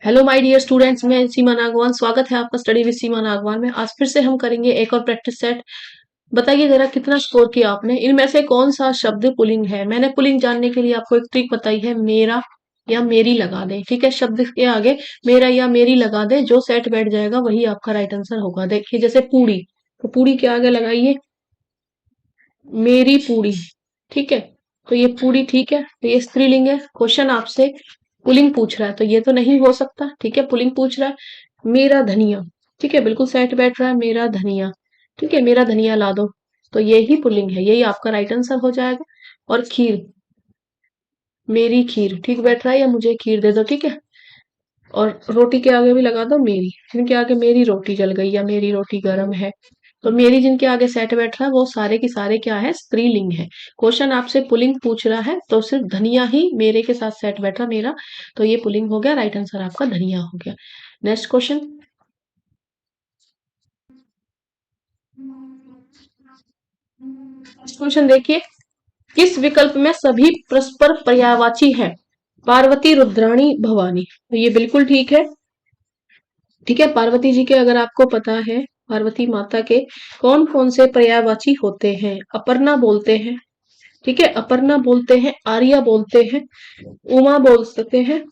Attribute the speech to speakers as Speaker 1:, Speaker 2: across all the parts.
Speaker 1: Hello my dear students, मैं सीमा नागवान। स्वागत है आपका स्टडी विद सीमा नागवान में। आज फिर से हम करेंगे एक और प्रैक्टिस सेट। बताइए जरा कितना स्कोर किया आपने। इनमें से कौन सा शब्द पुलिंग है। मैंने पुलिंग जानने के लिए आपको एक ट्रिक बताई है, मेरा या मेरी लगा दे। ठीक है, शब्द के आगे मेरा या मेरी लगा दे, जो सेट बैठ जाएगा वही आपका राइट आंसर होगा। देखिए जैसे पूड़ी, तो पूड़ी के आगे लगाइए मेरी पूड़ी। ठीक है, तो ये पूड़ी ठीक है, तो ये स्त्रीलिंग है। क्वेश्चन आपसे पुलिंग पूछ रहा है तो ये तो नहीं हो सकता। ठीक है, पुलिंग पूछ रहा है। मेरा धनिया, ठीक है, बिल्कुल सेट बैठ रहा है, मेरा धनिया। ठीक है, मेरा धनिया ला दो, तो ये ही पुलिंग है, यही आपका राइट आंसर हो जाएगा। और खीर, मेरी खीर, ठीक बैठ रहा है, या मुझे खीर दे दो। ठीक है, और रोटी के आगे भी लगा दो मेरी, जिनके आगे मेरी रोटी जल गई या मेरी रोटी गर्म है, तो मेरी जिनके आगे सेट बैठ रहा है वो सारे के सारे क्या है, स्त्रीलिंग है। क्वेश्चन आपसे पुलिंग पूछ रहा है तो सिर्फ धनिया ही मेरे के साथ सेट बैठ रहा मेरा, तो ये पुलिंग हो गया, राइट आंसर आपका धनिया हो गया। Next question. नेक्स्ट क्वेश्चन देखिए, किस विकल्प में सभी परस्पर पर्यायवाची है। पार्वती, रुद्राणी, भवानी, तो ये बिल्कुल ठीक है। ठीक है, पार्वती जी के अगर आपको पता है, पार्वती माता के कौन कौन से पर्यायवाची होते हैं। अपर्णा बोलते हैं, ठीक है, अपर्णा बोलते हैं, आर्या बोलते हैं, उमा बोल सकते हैं,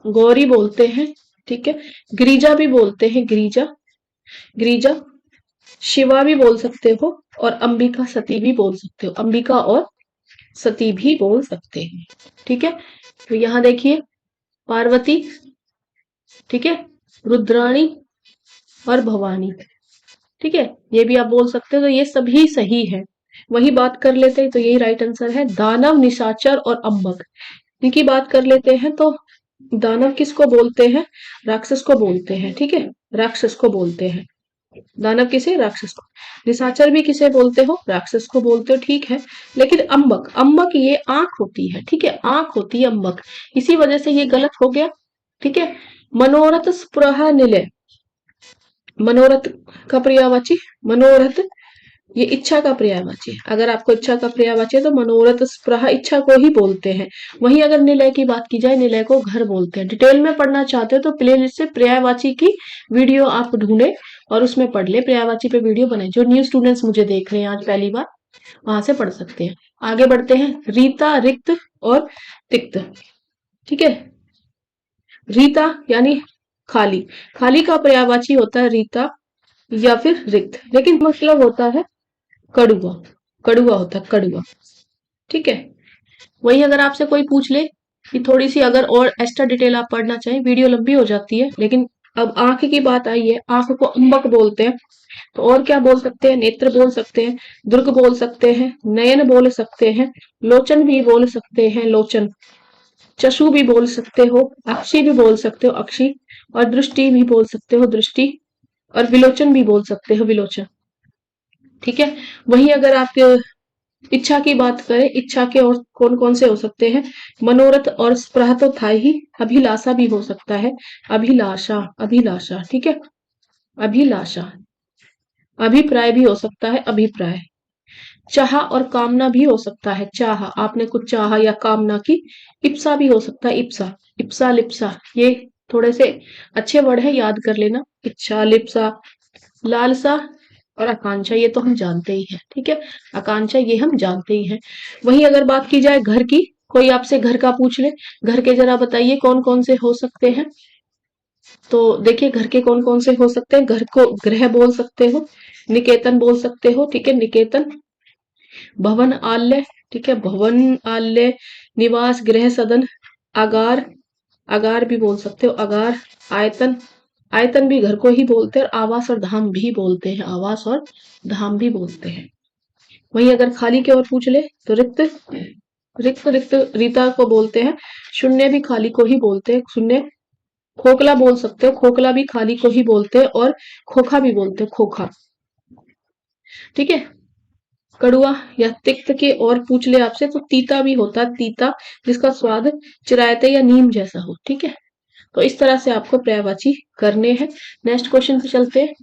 Speaker 1: गौरी बोलते हैं, ठीक है, गिरिजा भी बोलते हैं, गिरिजा, गिरिजा, शिवा भी बोल सकते हो, और अंबिका सती भी बोल सकते हो, अंबिका और सती भी बोल सकते हैं। ठीक है, तो यहां देखिए पार्वती, ठीक है, रुद्राणी और भवानी, ठीक है, ये भी आप बोल सकते हो, तो ये सभी सही है। वही बात कर लेते हैं, तो यही राइट आंसर है। दानव, निशाचर और अम्बक, इनकी बात कर लेते हैं। तो दानव किसको बोलते हैं, राक्षस को बोलते हैं। ठीक है, राक्षस को बोलते हैं। दानव किसे, राक्षस को। निशाचर भी किसे बोलते हो, राक्षस को बोलते हो, ठीक है। लेकिन अम्बक, अम्बक ये आंख होती है, ठीक है, आंख होती है अम्बक, इसी वजह से ये गलत हो गया। ठीक है, मनोरथ, स्पृहा, निलय, मनोरथ का पर्यायवाची, मनोरथ ये इच्छा का पर्यायवाची है। अगर आपको इच्छा का पर्यायवाची है तो मनोरथ, स्पृहा इच्छा को ही बोलते हैं। वहीं अगर निलय की बात की जाए, निलय को घर बोलते हैं। डिटेल में पढ़ना चाहते हो तो प्लेलिस्ट से पर्यायवाची की वीडियो आप ढूंढे और उसमें पढ़ ले, पर्यायवाची पे वीडियो बने। जो न्यू स्टूडेंट्स मुझे देख रहे हैं आज पहली बार, वहां से पढ़ सकते हैं। आगे बढ़ते हैं, रीता, रिक्त और तिक्त। ठीक है, रीता यानी खाली, खाली का पर्यायवाची होता है रीता या फिर रिक्त, लेकिन मतलब होता है कड़ुआ, कड़ुआ होता है कड़ुआ। ठीक है, वही अगर आपसे कोई पूछ ले कि थोड़ी सी अगर और एक्स्ट्रा डिटेल आप पढ़ना चाहें, वीडियो लंबी हो जाती है, लेकिन अब आंख की बात आई है, आंख को अंबक बोलते हैं, तो और क्या बोल सकते हैं, नेत्र बोल सकते हैं, दुर्ग बोल सकते हैं, नयन बोल सकते हैं, लोचन भी बोल सकते हैं, लोचन, चशु भी बोल सकते हो, अक्षी भी बोल सकते हो, अक्षी, और दृष्टि भी बोल सकते हो, दृष्टि, और विलोचन भी बोल सकते हो, विलोचन। ठीक है, वही अगर आप इच्छा की बात करें, इच्छा के और कौन कौन से हो सकते हैं, मनोरथ और स्पृहा तो था ही, अभिलाषा भी हो सकता है, अभिलाषा, अभिलाषा, ठीक है, अभिलाषा, अभिप्राय भी हो सकता है, अभिप्राय, चाह और कामना भी हो सकता है, चाह, आपने कुछ चाहा या कामना की, इप्सा भी हो सकता है, इप्सा, इप्सा, लिप्सा, ये थोड़े से अच्छे वर्ड है, याद कर लेना, इच्छा, लिप्सा, लालसा और आकांक्षा, ये तो हम जानते ही हैं। ठीक है, आकांक्षा ये हम जानते ही हैं। वहीं अगर बात की जाए घर की, कोई आपसे घर का पूछ ले, घर के जरा बताइए कौन कौन से हो सकते हैं। तो देखिए घर के कौन कौन से हो सकते हैं, घर को गृह बोल सकते हो, निकेतन बोल सकते हो, ठीक है, निकेतन, भवन आल्य, ठीक है, भवन आल्य, निवास, गृह, सदन, आगार, आगार भी बोल सकते हो, आगार, आयतन, आयतन भी घर को ही बोलते हैं, और आवास और धाम भी बोलते हैं, आवास और धाम भी बोलते हैं। वहीं अगर खाली की ओर पूछ ले तो रिक्त, रिक्त, रिक्त रीता को बोलते हैं, शून्य भी खाली को ही बोलते हैं, शून्य, खोखला बोल सकते हो, खोखला भी खाली को ही बोलते हैं, और खोखा भी बोलते हैं, खोखा। ठीक है, कड़ुआ या तिक्त के और पूछ ले आपसे तो तीता भी होता है, तीता, जिसका स्वाद चिरायते या नीम जैसा हो। ठीक है, तो इस तरह से आपको पर्यायवाची करने हैं। नेक्स्ट क्वेश्चन पे चलते हैं।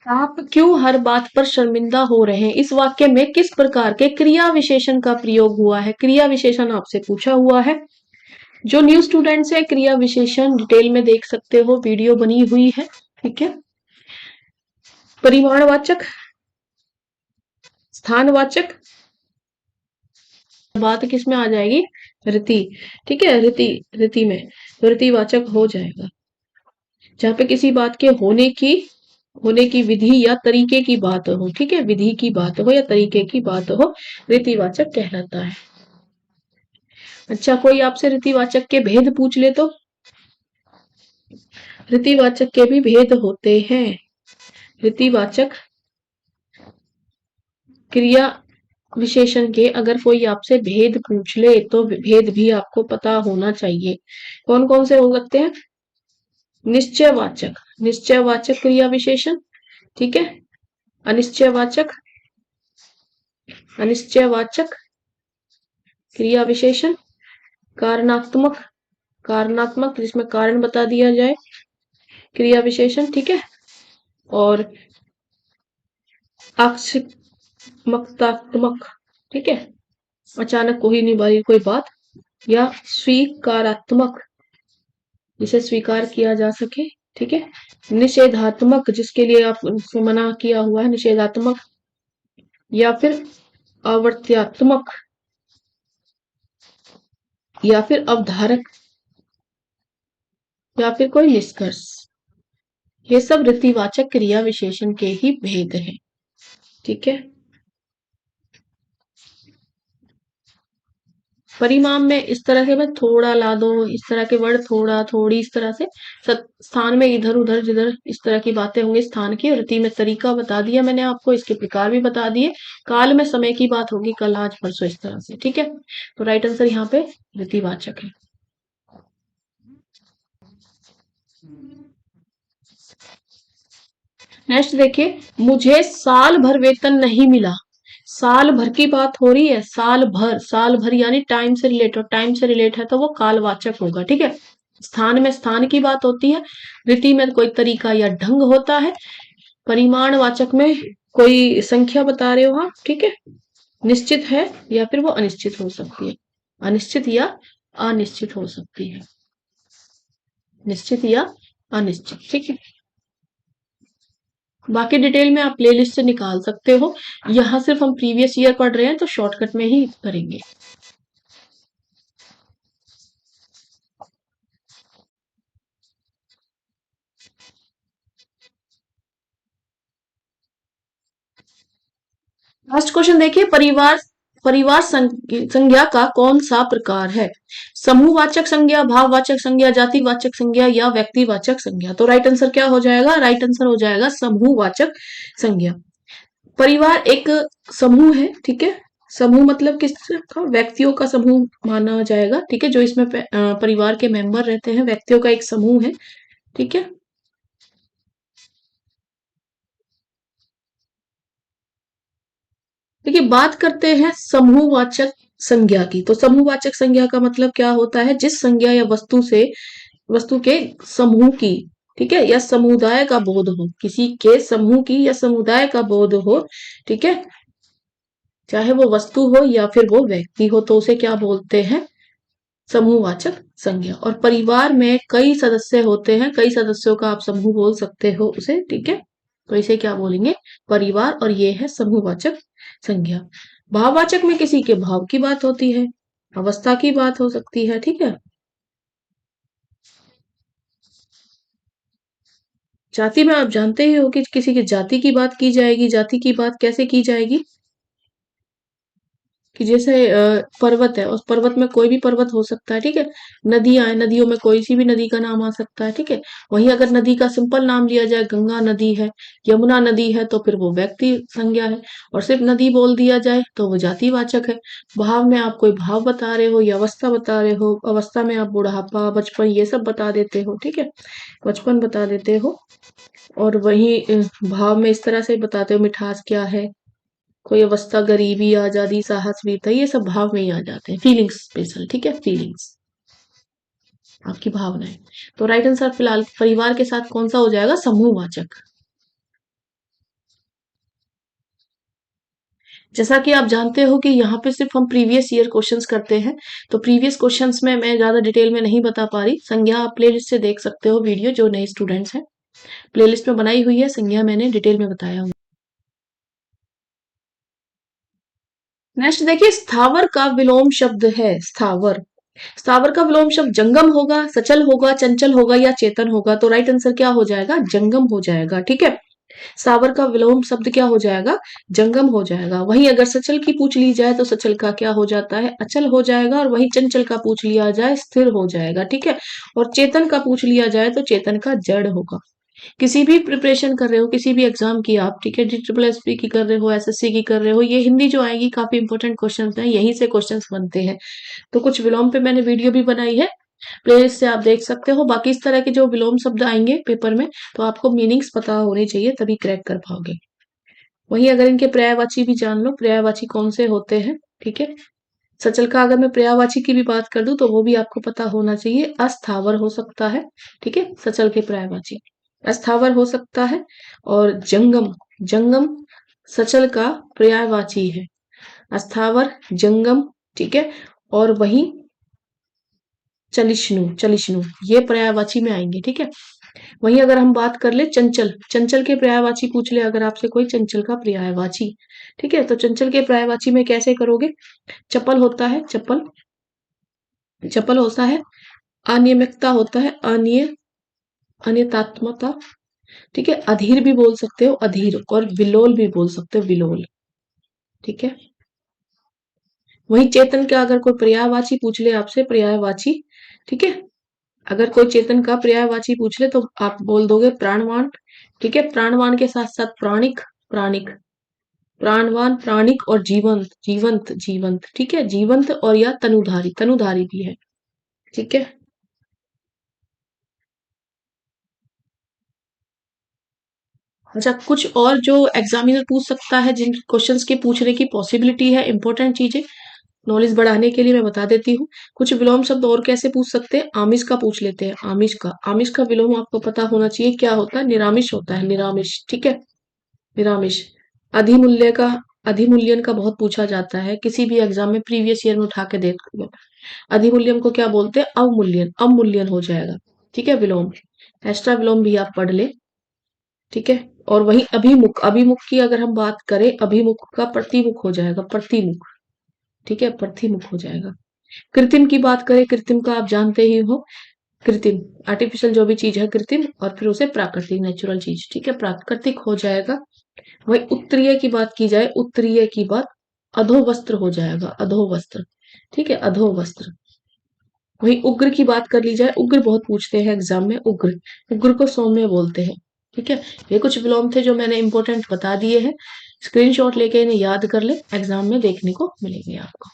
Speaker 1: आप क्यों हर बात पर शर्मिंदा हो रहे हैं? इस वाक्य में किस प्रकार के क्रिया विशेषण का प्रयोग हुआ है? क्रिया विशेषण आपसे पूछा हुआ है। जो न्यू स्टूडेंट्स है, क्रिया विशेषण डिटेल में देख सकते हो, वीडियो बनी हुई है। ठीक है। परिमाणवाचक, स्थानवाचक, बात किस में आ जाएगी? रीति। ठीक है, रीति, रीति में रीतिवाचक हो जाएगा। जहां पे किसी बात के होने की विधि या तरीके की बात हो, ठीक है, विधि की बात हो या तरीके की बात हो, रीतिवाचक कहलाता है। अच्छा, कोई आपसे रीतिवाचक के भेद पूछ ले तो? रीतिवाचक के भी भेद होते हैं। रीतिवाचक क्रिया विशेषण के अगर कोई आपसे भेद पूछ ले तो भेद भी आपको पता होना चाहिए। कौन कौन से हो सकते हैं? निश्चयवाचक, निश्चयवाचक क्रिया विशेषण, ठीक है। अनिश्चयवाचक, अनिश्चयवाचक क्रिया विशेषण। कारणात्मक, कारणात्मक जिसमें कारण बता दिया जाए, क्रिया विशेषण, ठीक है। और आक्षेपात्मक, ठीक है, अचानक कोई नहीं वाली कोई बात। या स्वीकारात्मक, जिसे स्वीकार किया जा सके, ठीक है। निषेधात्मक, जिसके लिए आप मना किया हुआ है, निषेधात्मक। या फिर आवर्त्यात्मक, या फिर अवधारक, या फिर कोई निष्कर्ष। ये सब रीतिवाचक क्रिया विशेषण के ही भेद हैं। ठीक है। परिमाण में इस तरह से मैं थोड़ा ला दो, इस तरह के वर्ड थोड़ा थोड़ी इस तरह से, स्थान में इधर उधर जिधर इस तरह की बातें होंगी स्थान की। रीति में तरीका बता दिया मैंने आपको, इसके प्रकार भी बता दिए। काल में समय की बात होगी, कल आज परसों इस तरह से। ठीक है, तो राइट आंसर यहाँ पे रीतिवाचक है। नेक्स्ट देखिए, मुझे साल भर वेतन नहीं मिला। साल भर की बात हो रही है, साल भर, साल भर यानी टाइम से रिलेट, और टाइम से रिलेट है तो वो कालवाचक होगा। ठीक है। स्थान में स्थान की बात होती है, रीति में कोई तरीका या ढंग होता है, परिमाणवाचक में कोई संख्या बता रहे हो आप। ठीक है, निश्चित है या फिर वो अनिश्चित हो सकती है, अनिश्चित या अनिश्चित हो सकती है, निश्चित या अनिश्चित। ठीक है, बाकी डिटेल में आप प्लेलिस्ट से निकाल सकते हो। यहाँ सिर्फ हम प्रीवियस ईयर पढ़ रहे हैं तो शॉर्टकट में ही करेंगे। लास्ट क्वेश्चन देखिए, परिवार, परिवार संज्ञा का कौन सा प्रकार है? समूहवाचक संज्ञा, भाववाचक संज्ञा, जातिवाचक संज्ञा या व्यक्तिवाचक संज्ञा? तो राइट आंसर क्या हो जाएगा? राइट आंसर हो जाएगा समूहवाचक संज्ञा। परिवार एक समूह है, ठीक है। समूह मतलब किसका? व्यक्तियों का समूह माना जाएगा, ठीक है। जो इसमें परिवार के मेंबर रहते हैं, व्यक्तियों का एक समूह है, ठीक है। देखिए, बात करते हैं समूहवाचक संज्ञा की। तो समूहवाचक संज्ञा का मतलब क्या होता है? जिस संज्ञा या वस्तु से, वस्तु के समूह की, ठीक है, या समुदाय का बोध हो, किसी के समूह की या समुदाय का बोध हो, ठीक है, चाहे वो वस्तु हो या फिर वो व्यक्ति हो, तो उसे क्या बोलते हैं? समूहवाचक संज्ञा। और परिवार में कई सदस्य होते हैं, कई सदस्यों का आप समूह बोल सकते हो उसे, ठीक है। तो इसे क्या बोलेंगे? परिवार। और ये है समूहवाचक संज्ञा। भाववाचक में किसी के भाव की बात होती है, अवस्था की बात हो सकती है, ठीक है। जाति में आप जानते ही हो कि किसी की जाति की बात की जाएगी। जाति की बात कैसे की जाएगी? कि जैसे पर्वत है, उस पर्वत में कोई भी पर्वत हो सकता है, ठीक है। नदियां हैं, नदियों में कोई सी भी नदी का नाम आ सकता है, ठीक है। वहीं अगर नदी का सिंपल नाम लिया जाए, गंगा नदी है, यमुना नदी है, तो फिर वो व्यक्ति संज्ञा है। और सिर्फ नदी बोल दिया जाए तो वो जातिवाचक है। भाव में आप कोई भाव बता रहे हो या अवस्था बता रहे हो, अवस्था में आप बुढ़ापा, बचपन ये सब बता देते हो, ठीक है, बचपन बता देते हो। और वही भाव में इस तरह से बताते हो मिठास क्या है, कोई अवस्था, गरीबी, आजादी, साहस, वीरता, ये सब भाव में ही आ जाते हैं। फीलिंग्स स्पेशल, ठीक है, फीलिंग्स, आपकी भावनाएं। तो राइट आंसर फिलहाल परिवार के साथ कौन सा हो जाएगा? समूहवाचक। जैसा कि आप जानते हो कि यहाँ पे सिर्फ हम प्रीवियस ईयर क्वेश्चंस करते हैं, तो प्रीवियस क्वेश्चंस में मैं ज्यादा डिटेल में नहीं बता पा रही। संज्ञा आप प्लेलिस्ट से देख सकते हो वीडियो, जो नए स्टूडेंट्स हैं प्लेलिस्ट में बनाई हुई है, संज्ञा मैंने डिटेल में बताया हूँ। नेक्स्ट देखिए, स्थावर का विलोम शब्द है स्थावर। स्थावर का विलोम शब्द जंगम होगा, सचल होगा, चंचल होगा या चेतन होगा। तो राइट आंसर क्या हो जाएगा? जंगम हो जाएगा। ठीक है, स्थावर का विलोम शब्द क्या हो जाएगा? जंगम हो जाएगा। वहीं अगर सचल की पूछ ली जाए तो सचल का क्या हो जाता है? अचल हो जाएगा। और वहीं चंचल का पूछ लिया जाए स्थिर हो जाएगा। ठीक है, और चेतन का पूछ लिया जाए तो चेतन का जड़ होगा। किसी भी प्रिपरेशन कर रहे हो, किसी भी एग्जाम की आप, ठीक है, DSSS की कर रहे हो, SSC की कर रहे हो, ये हिंदी जो आएगी काफी इंपॉर्टेंट क्वेश्चन है, यहीं से क्वेश्चन बनते हैं। तो कुछ विलोम पे मैंने वीडियो भी बनाई है, प्लेलिस्ट से आप देख सकते हो। बाकी इस तरह के जो विलोम शब्द आएंगे पेपर में, तो आपको मीनिंग्स पता होने चाहिए, तभी क्रैक कर पाओगे। वहीं अगर इनके पर्यायवाची भी जान लो, पर्यायवाची कौन से होते हैं। ठीक है, सचल का अगर मैं पर्यायवाची की भी बात कर दूं तो वो भी आपको पता होना चाहिए। अस्थावर हो सकता है, ठीक है, सचल के पर्यायवाची अस्थावर हो सकता है। और जंगम, जंगम सचल का पर्यायवाची है। अस्थावर, जंगम, ठीक है, और वही चलिष्णु, चलिष्णु ये पर्यायवाची में आएंगे। ठीक है, वहीं अगर हम बात कर ले चंचल, चंचल के पर्यायवाची पूछ ले अगर आपसे कोई, चंचल का पर्यायवाची, ठीक है, तो चंचल के पर्यायवाची में कैसे करोगे? चपल होता है, चपल, चपल होता है। अनियमितता होता है, अनियतात्मता, ठीक है। अधीर भी बोल सकते हो, अधीर, और विलोल भी बोल सकते हो, विलोल। ठीक है, वही चेतन का अगर कोई पर्यायवाची पूछ ले आपसे, पर्यायवाची, ठीक है, अगर कोई चेतन का पर्यायवाची पूछ ले तो आप बोल दोगे प्राणवान। ठीक है, प्राणवान के साथ साथ प्राणिक, प्राणिक, प्राणवान, प्राणिक, और जीवंत, जीवंत, जीवंत, ठीक है, जीवंत, और या तनुधारी, तनुधारी भी है। ठीक है, अच्छा, कुछ और जो एग्जामिनर पूछ सकता है, जिन क्वेश्चंस के पूछने की पॉसिबिलिटी है, इंपॉर्टेंट चीजें नॉलेज बढ़ाने के लिए मैं बता देती हूँ। कुछ विलोम शब्द और कैसे पूछ सकते हैं? आमिष का पूछ लेते हैं, आमिष का, आमिष का विलोम आपको पता होना चाहिए क्या होता है? निरामिष होता है, निरामिष। ठीक है, निरामिष। अधिमूल्य का, अधिमूल्यन का बहुत पूछा जाता है, किसी भी एग्जाम में प्रीवियस ईयर में उठा के देख लो। अधिमूल्यन को क्या बोलते हैं? अवमूल्यन, अवमूल्यन हो जाएगा। ठीक है, विलोम, एक्स्ट्रा विलोम भी आप पढ़ ले। ठीक है, और वही अभिमुख, अभिमुख की अगर हम बात करें, अभिमुख का प्रतिमुख हो जाएगा, प्रतिमुख। ठीक है, प्रतिमुख हो जाएगा। कृत्रिम की बात करें, कृत्रिम का आप जानते ही हो, कृत्रिम, आर्टिफिशियल जो भी चीज है कृत्रिम, और फिर उसे प्राकृतिक, नेचुरल चीज, ठीक है, प्राकृतिक हो जाएगा। वही उत्तरीय की बात की जाए, उत्तरीय की बात अधोवस्त्र हो जाएगा, अधोवस्त्र। ठीक है, अधोवस्त्र। वही उग्र की बात कर ली जाए, उग्र बहुत पूछते हैं एग्जाम में, उग्र, उग्र को सौम्य बोलते हैं। ठीक है, ये कुछ विलोम थे जो मैंने इंपॉर्टेंट बता दिए हैं। स्क्रीनशॉट लेके इन्हें याद कर ले, एग्जाम में देखने को मिलेंगे आपको।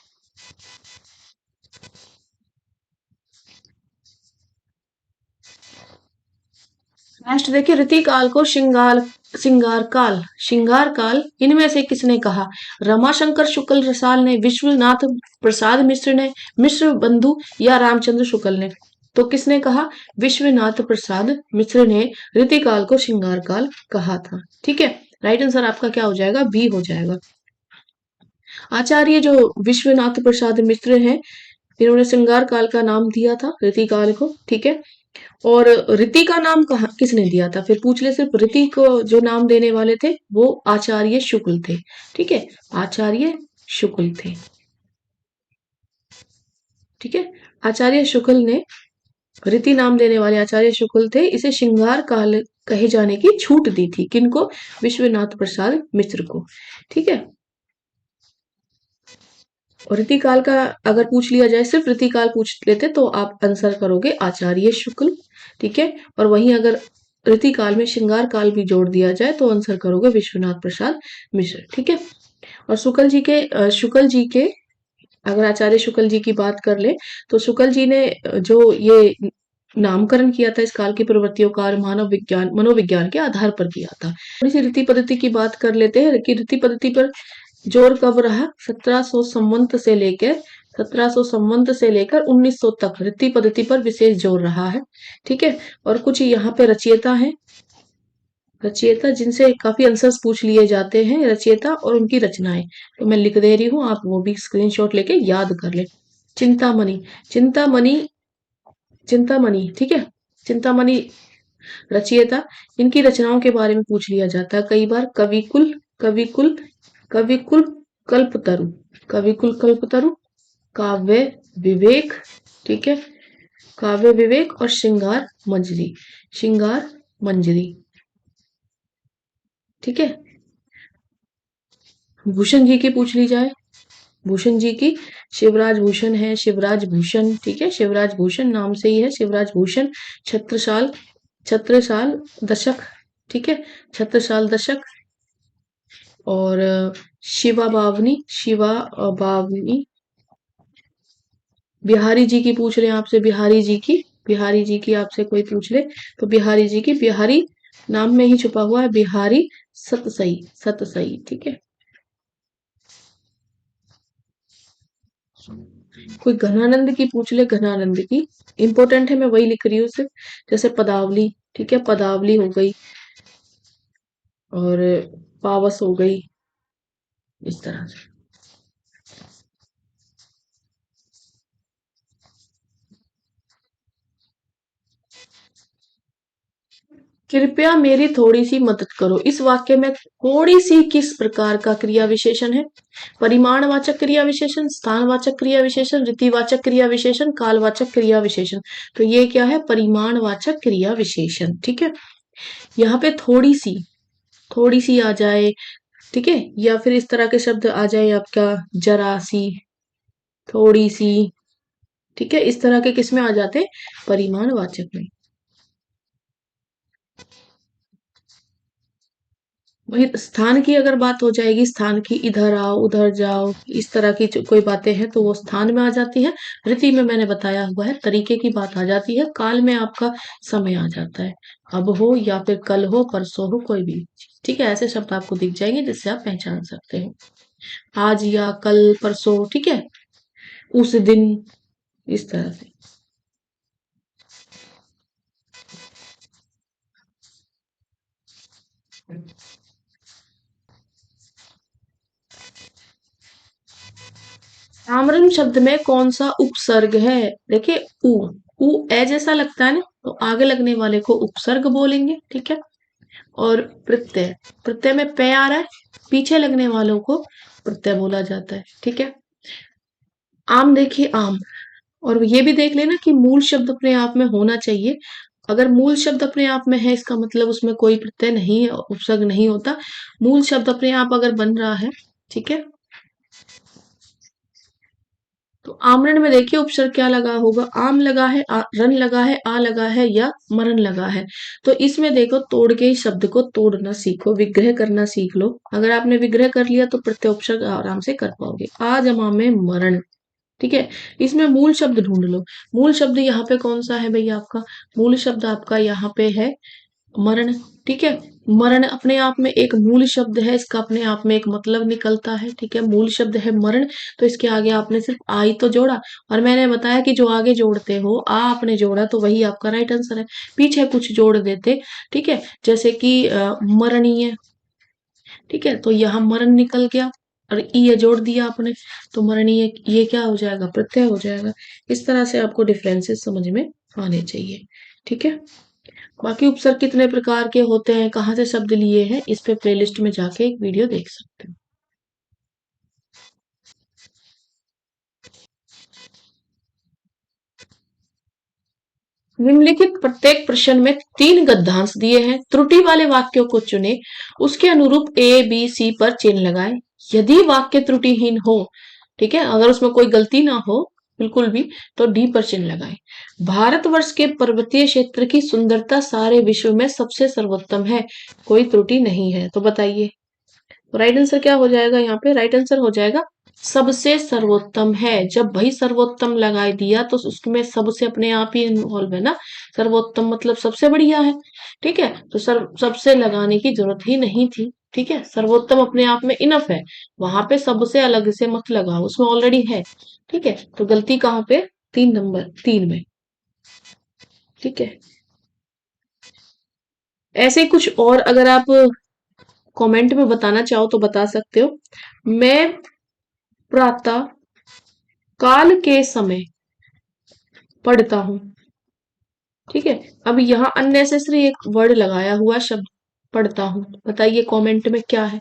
Speaker 1: नेक्स्ट देखिए, ऋतिकाल को श्रृंगार, श्रृंगार काल, श्रृंगार काल इनमें से किसने कहा? रमाशंकर शुक्ल रसाल ने, विश्वनाथ प्रसाद मिश्र ने, मिश्र बंधु, या रामचंद्र शुक्ल ने? तो किसने कहा? विश्वनाथ प्रसाद मिश्र ने ऋतिकाल को श्रृंगार काल कहा था। ठीक है, राइट आंसर आपका क्या हो जाएगा? बी हो जाएगा। आचार्य जो विश्वनाथ प्रसाद मिश्र हैं, इन्होंने श्रृंगार काल का नाम दिया था ऋतिकाल को। ठीक है, और रीति का नाम कहा किसने दिया था? फिर पूछ ले, सिर्फ रीति को जो नाम देने वाले थे वो आचार्य शुक्ल थे। ठीक है, आचार्य शुक्ल थे। ठीक है, आचार्य शुक्ल ने, रीति नाम देने वाले आचार्य शुक्ल थे, इसे श्रृंगार काल कहे जाने की छूट दी थी। किनको? विश्वनाथ प्रसाद मिश्र को। ठीक है, और रीतिकाल का अगर पूछ लिया जाए, सिर्फ रीतिकाल पूछ लेते तो आप आंसर करोगे आचार्य शुक्ल। ठीक है, और वहीं अगर रीतिकाल में श्रृंगार काल भी जोड़ दिया जाए तो आंसर करोगे विश्वनाथ प्रसाद मिश्र। ठीक है, और शुक्ल जी के अगर आचार्य शुक्ल जी की बात कर ले तो शुक्ल जी ने जो ये नामकरण किया था इस काल की प्रवृत्तियों का, और मानव विज्ञान, मनोविज्ञान के आधार पर किया था। थोड़ी सी रीति पद्धति की बात कर लेते हैं कि रीति पद्धति पर जोर कब रहा? 1700 संवंत से लेकर, 1700 संवंत से लेकर 1900 तक रीति पद्धति पर विशेष जोर रहा है। ठीक है, और कुछ यहाँ पे रचयिता हैं, रचयिता जिनसे काफी आंसर्स पूछ लिए जाते हैं, रचयिता और उनकी रचनाएं। तो मैं लिख दे रही हूँ, आप वो भी स्क्रीनशॉट लेके याद कर ले। चिंतामणि, चिंतामणि, चिंतामणि, ठीक है। चिंतामणि रचयिता, इनकी रचनाओं के बारे में पूछ लिया जाता है कई बार। कविकुल, कविकुल, कविकुल कल्पतरु, कविकुल कल्पतरु, काव्य विवेक, ठीक है, काव्य विवेक और श्रृंगार मंजरी, श्रृंगार मंजरी, ठीक है। भूषण जी की पूछ ली जाए, भूषण जी की, शिवराज भूषण है, शिवराज भूषण, ठीक है, शिवराज भूषण नाम से ही है शिवराज भूषण। छत्रसाल, छत्रसाल दशक, ठीक है, छत्रसाल दशक। और शिवा बावनी, शिवा बावनी। बिहारी जी की पूछ रहे हैं आपसे, बिहारी जी की, बिहारी जी की आपसे कोई पूछ ले तो बिहारी जी की, बिहारी नाम में ही छुपा हुआ है, बिहारी सतसई, सतसई, ठीक है। कोई घनानंद की पूछ ले, घनानंद की इंपॉर्टेंट है, मैं वही लिख रही हूँ सिर्फ। जैसे पदावली, ठीक है, पदावली हो गई, और पावस हो गई, इस तरह से। कृपया मेरी थोड़ी सी मदद करो, इस वाक्य में थोड़ी सी किस प्रकार का क्रिया विशेषण है? परिमाणवाचक क्रिया विशेषण, स्थानवाचक क्रिया विशेषण, रीतिवाचक क्रिया विशेषण, कालवाचक क्रिया विशेषण। तो ये क्या है? परिमाणवाचक क्रिया विशेषण, ठीक है। यहाँ पे थोड़ी सी आ जाए, ठीक है, या फिर इस तरह के शब्द आ जाए आपका, जरा सी, थोड़ी सी, ठीक है, इस तरह के किस में आ जाते? परिमाणवाचक में। वही स्थान की अगर बात हो जाएगी, स्थान की, इधर आओ, उधर जाओ, इस तरह की कोई बातें हैं तो वो स्थान में आ जाती है। रीति में मैंने बताया हुआ है, तरीके की बात आ जाती है। काल में आपका समय आ जाता है, अब हो या फिर कल हो, परसों हो, कोई भी चीज, ठीक है। ऐसे शब्द आपको दिख जाएंगे जिससे आप पहचान सकते हो, आज या कल, परसों, ठीक है, उस दिन, इस तरह से। आमरण शब्द में कौन सा उपसर्ग है? देखिए, उ ए जैसा लगता है ना, तो आगे लगने वाले को उपसर्ग बोलेंगे, ठीक है। और प्रत्यय, प्रत्यय में पे आ रहा है, पीछे लगने वालों को प्रत्यय बोला जाता है, ठीक है। आम, देखिए आम। और ये भी देख लेना कि मूल शब्द अपने आप में होना चाहिए। अगर मूल शब्द अपने आप में है, इसका मतलब उसमें कोई प्रत्यय नहीं है, उपसर्ग नहीं होता। मूल शब्द अपने आप अगर बन रहा है, ठीक है, तो आमरण में देखिए उपसर्ग क्या लगा होगा? आम लगा है, रन लगा है, आ लगा है, या मरण लगा है। तो इसमें देखो, तोड़ के इस शब्द को तोड़ना सीखो, विग्रह करना सीख लो। अगर आपने विग्रह कर लिया तो प्रत्यय उपसर्ग आराम से कर पाओगे। आ जमा में मरण, ठीक है। इसमें मूल शब्द ढूंढ लो। मूल शब्द यहाँ पे कौन सा है भैया आपका? मूल शब्द आपका यहाँ पे है मरण, ठीक है। मरण अपने आप में एक मूल शब्द है, इसका अपने आप में एक मतलब निकलता है, ठीक है। मूल शब्द है मरण, तो इसके आगे आपने सिर्फ आ ही तो जोड़ा। और मैंने बताया कि जो आगे जोड़ते हो, आ आपने जोड़ा तो वही आपका राइट आंसर है। पीछे कुछ जोड़ देते, ठीक है, जैसे कि मरणीय, ठीक है, तो यहाँ मरण निकल गया, और ये जोड़ दिया आपने, तो मरणीय, ये क्या हो जाएगा? प्रत्यय हो जाएगा। इस तरह से आपको डिफरेंसेस समझ में आने चाहिए, ठीक है। बाकी उपसर्ग कितने प्रकार के होते हैं, कहाँ से शब्द लिए हैं, इस पे प्लेलिस्ट में जाके एक वीडियो देख सकते हो। निम्नलिखित प्रत्येक प्रश्न में 3 गद्यांश दिए हैं, त्रुटि वाले वाक्यों को चुने, उसके अनुरूप ए बी सी पर चिन्ह लगाएं। यदि वाक्य त्रुटिहीन हो, ठीक है, अगर उसमें कोई गलती ना हो बिल्कुल भी, तो डी पर चिन्ह लगाएं। भारतवर्ष के पर्वतीय क्षेत्र की सुंदरता सारे विश्व में सबसे सर्वोत्तम है, कोई त्रुटि नहीं है। तो बताइए, तो राइट आंसर क्या हो जाएगा? यहाँ पे राइट आंसर हो जाएगा सबसे सर्वोत्तम है। जब भाई सर्वोत्तम लगा दिया तो उसमें सबसे अपने आप ही इन्वॉल्व है ना। सर्वोत्तम मतलब सबसे बढ़िया है, ठीक है, तो सबसे लगाने की जरूरत ही नहीं थी, ठीक है। सर्वोत्तम अपने आप में इनफ है, वहां पे सबसे अलग से मत लगाओ, उसमें ऑलरेडी है, ठीक है। तो गलती कहाँ पे? 3 नंबर 3 में, ठीक है। ऐसे कुछ और अगर आप कमेंट में बताना चाहो तो बता सकते हो। मैं प्रातः काल के समय पढ़ता हूँ। ठीक है। अब यहाँ अननेसेसरी एक वर्ड लगाया हुआ शब्द पढ़ता हूँ, बताइए कमेंट में क्या है।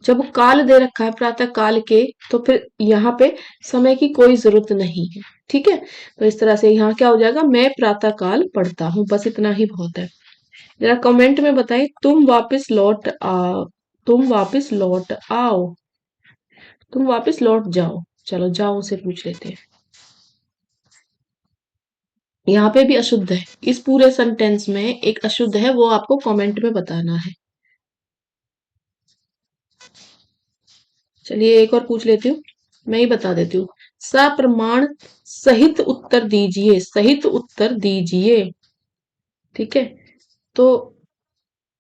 Speaker 1: जब काल दे रखा है प्रातः काल के, तो फिर यहाँ पे समय की कोई जरूरत नहीं है। ठीक है। तो इस तरह से यहाँ क्या हो जाएगा, मैं प्रातः काल पढ़ता हूँ, बस इतना ही बहुत है। जरा कमेंट में बताइए, तुम वापस लौट आओ, तुम वापस लौट जाओ। चलो जाओ से पूछ लेते हैं। यहाँ पे भी अशुद्ध है, इस पूरे सेंटेंस में एक अशुद्ध है, वो आपको कमेंट में बताना है। चलिए एक और पूछ लेती हूँ, मैं ही बता देती हूँ। सप्रमाण सहित उत्तर दीजिए, सहित उत्तर दीजिए। ठीक है। तो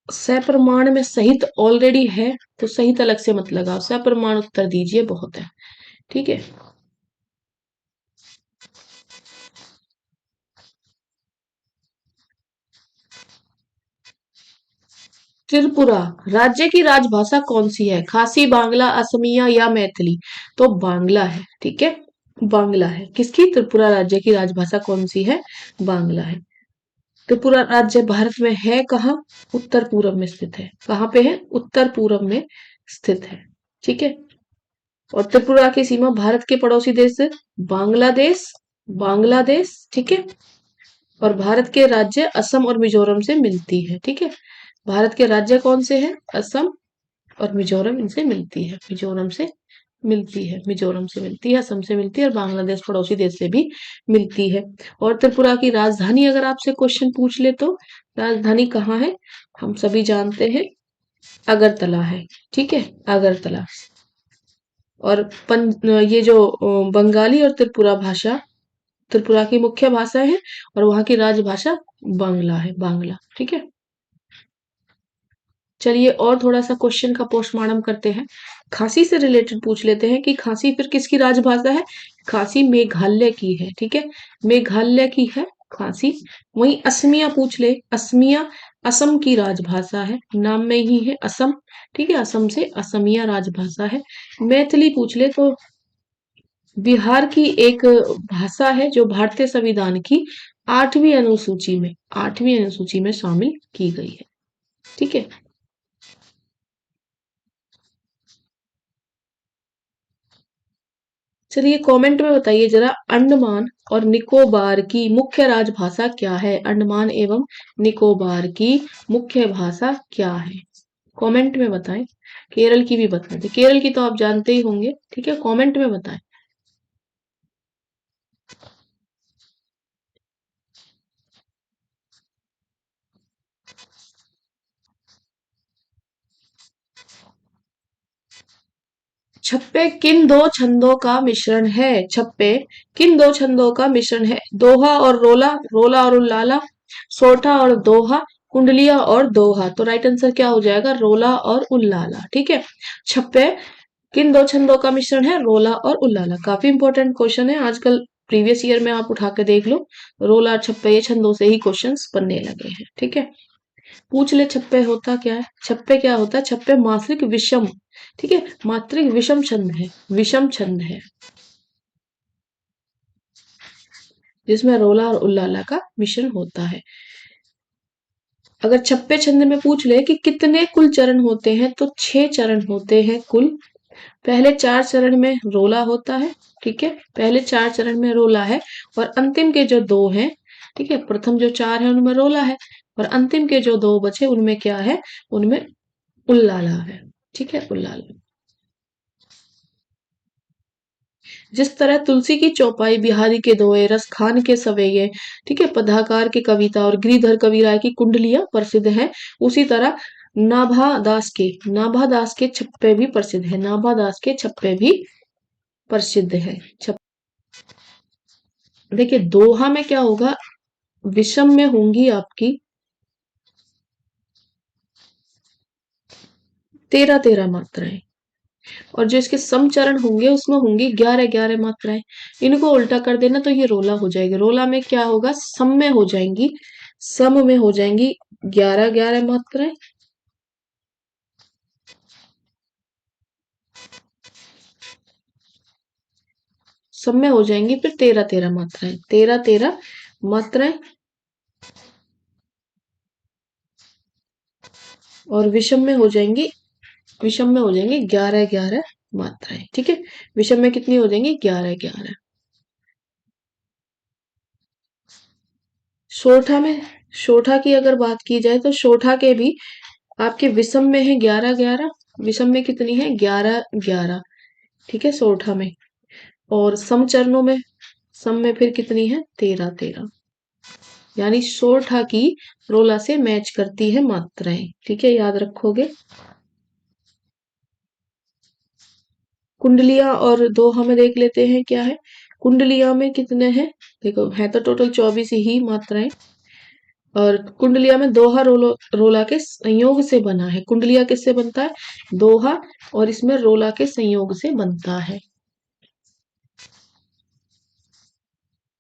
Speaker 1: सप्रमाण में सहित ऑलरेडी है, तो सहित अलग से मत लगाओ, सप्रमाण उत्तर दीजिए बहुत है। ठीक है। त्रिपुरा राज्य की राजभाषा कौन सी है, खासी, बांग्ला, असमिया या मैथिली? तो बांग्ला है। ठीक है। बांग्ला है किसकी, त्रिपुरा राज्य की राजभाषा कौन सी है, बांग्ला है। त्रिपुरा राज्य भारत में है कहाँ, उत्तर पूर्व में स्थित है। कहाँ पे है, उत्तर पूर्व में स्थित है। ठीक है। और त्रिपुरा की सीमा भारत के पड़ोसी देश से बांग्लादेश, बांग्लादेश। ठीक है। और भारत के राज्य असम और मिजोरम से मिलती है। ठीक है। भारत के राज्य कौन से हैं, असम और मिजोरम इनसे मिलती है, मिजोरम से मिलती है, मिजोरम से मिलती है, असम से मिलती है, और बांग्लादेश पड़ोसी देश से भी मिलती है। और त्रिपुरा की राजधानी अगर आपसे क्वेश्चन पूछ ले तो राजधानी कहाँ है, हम सभी जानते हैं अगरतला है। ठीक है। अगरतला। और ये जो बंगाली और त्रिपुरा भाषा त्रिपुरा की मुख्य भाषा है, और वहां की राजभाषा बांग्ला है, बांग्ला। ठीक है। चलिए और थोड़ा सा क्वेश्चन का पोस्टमार्टम करते हैं। खांसी से रिलेटेड पूछ लेते हैं कि खांसी फिर किसकी राजभाषा है। खांसी मेघालय की है। ठीक है। मेघालय की है खांसी। वहीं असमिया पूछ ले, असमिया असम की राजभाषा है, नाम में ही है असम। ठीक है। असम से असमिया राजभाषा है। मैथिली पूछ ले तो बिहार की एक भाषा है जो भारतीय संविधान की 8वीं अनुसूची में शामिल की गई है। ठीक है। चलिए कमेंट में बताइए जरा, अंडमान और निकोबार की मुख्य राजभाषा क्या है, अंडमान एवं निकोबार की मुख्य भाषा क्या है, कमेंट में बताएं। केरल की भी बता दें, केरल की तो आप जानते ही होंगे। ठीक है। कमेंट में बताएं। छप्पे किन दो छंदों का मिश्रण है, छप्पे किन दो छंदों का मिश्रण है, दोहा और रोला, रोला और उल्लाला, सोठा और दोहा, कुंडलिया और दोहा। तो राइट आंसर क्या हो जाएगा, रोला और उल्लाला। ठीक है। छप्पे किन दो छंदों का मिश्रण है, रोला और उल्लाला। काफी इंपॉर्टेंट क्वेश्चन है, आजकल प्रीवियस ईयर में आप उठा के देख लो, रोला और छप्पे ये छंदों से ही क्वेश्चंस बनने लगे हैं। ठीक है। पूछ ले छप्पे होता क्या है, छप्पे क्या होता है, छप्पे मात्रिक विषम। ठीक है। मात्रिक विषम छंद है, विषम छंद है, जिसमें रोला और उल्लाला का मिश्रण होता है। अगर छप्पे छंद में पूछ ले कि कितने कुल चरण होते हैं, तो 6 चरण होते हैं कुल। पहले 4 चरण में रोला होता है। ठीक है। पहले 4 चरण में रोला है, और अंतिम के जो 2 हैं, ठीक है, प्रथम जो 4 है उनमें रोला है, और अंतिम के जो 2 बचे उनमें क्या है, उनमें उल्लाला है। ठीक है। उल्लाला। जिस तरह तुलसी की चौपाई, बिहारी के दोहे, रस खान के सवेये, ठीक है, पदाकार की कविता और गिरिधर कविराय की कुंडलियां प्रसिद्ध है, उसी तरह नाभा दास के छप्पे भी प्रसिद्ध है, नाभा दास के छप्पे भी प्रसिद्ध है। देखिए दोहा में क्या होगा, विषम में होंगी आपकी 13-13 मात्राएं, और जो इसके समचरण होंगे उसमें होंगी 11-11 मात्राएं। इनको उल्टा कर देना तो ये रोला हो जाएगी। रोला में क्या होगा, सम में हो जाएंगी, सम में हो जाएंगी 11 11 मात्राएं, सब में हो जाएंगी फिर 13 13 मात्राएं, 13 13 मात्राएं, और विषम में हो जाएंगी, विषम में हो जाएंगी 11 11 मात्राएं। ठीक है, विषम में कितनी हो जाएंगी? 11 11। सोठा में, सोठा की अगर बात की जाए तो सोठा के भी आपके विषम में है 11 11, विषम में कितनी है? 11 11। ठीक है, सोठा में। और समचरणों में, सम में फिर कितनी है? 13 13। यानी सोठा की रोला से मैच करती है मात्राएं। ठीक है, याद रखोगे। कुंडलियां और दोहा में देख लेते हैं क्या है। कुंडलियां में कितने हैं? देखो, है तो टोटल 24 ही मात्राएं, और कुंडलिया में दोहा रोला के संयोग से बना है। कुंडलिया किससे बनता है? दोहा, और इसमें रोला के संयोग से बनता है,